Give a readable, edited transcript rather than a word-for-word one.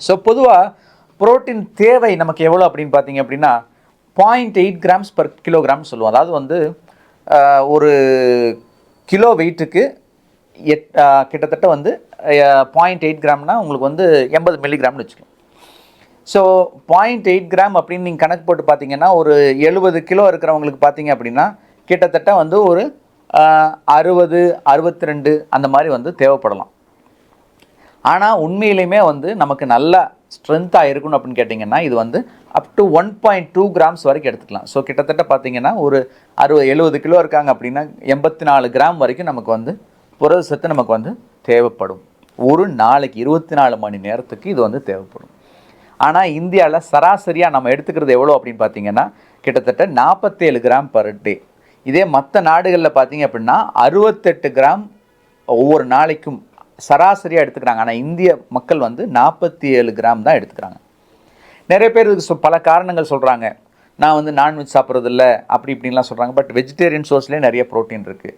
So பொதுவாக protein தேவை நமக்கு எவ்வளோ அப்படின்னு பார்த்தீங்க அப்படின்னா 0.8 கிராம்ஸ் பர் கிலோகிராம் சொல்லுவோம். அதாவது வந்து ஒரு கிலோ வெயிட்டுக்கு கிட்டத்தட்ட வந்து 0.8 கிராம்னா உங்களுக்கு வந்து 80 மில்லிகிராம்னு வச்சுக்கலாம். ஸோ 0.8 கிராம் அப்படின்னு நீங்கள் கணக்கு போட்டு பார்த்தீங்கன்னா ஒரு 70 கிலோ இருக்கிறவங்களுக்கு பார்த்தீங்க அப்படின்னா கிட்டத்தட்ட வந்து ஒரு 60 62 அந்த மாதிரி வந்து தேவைப்படலாம். ஆனால் உண்மையிலுமே வந்து நமக்கு நல்ல ஸ்ட்ரென்த்தாக இருக்கணும் அப்படின்னு கேட்டிங்கன்னா இது வந்து அப் டு 1.2 கிராம்ஸ் வரைக்கும் எடுத்துக்கலாம். ஸோ கிட்டத்தட்ட பார்த்தீங்கன்னா ஒரு 70 கிலோ இருக்காங்க அப்படின்னா 84 கிராம் வரைக்கும் நமக்கு வந்து புரத சத்து நமக்கு வந்து தேவைப்படும். ஒரு நாளைக்கு 24 மணி நேரத்துக்கு இது வந்து தேவைப்படும். ஆனால் இந்தியாவில் சராசரியாக நம்ம எடுத்துக்கிறது எவ்வளோ அப்படின்னு பார்த்தீங்கன்னா கிட்டத்தட்ட 47 கிராம் பர் டே. இதே மற்ற நாடுகளில் பார்த்தீங்க அப்படின்னா 68 கிராம் ஒவ்வொரு நாளைக்கும் சராசரியாக எடுத்துக்கிறாங்க. ஆனால் இந்திய மக்கள் வந்து 47 கிராம் தான் எடுத்துக்கிறாங்க. நிறைய பேர் இதுக்கு பல காரணங்கள் சொல்கிறாங்க. நான் வந்து நான்வெஜ் சாப்பிட்றதில்ல அப்படி இப்படின்லாம் சொல்கிறாங்க. பட் வெஜிடேரியன் சோர்ஸ்லேயே நிறைய ப்ரோட்டீன் இருக்குது.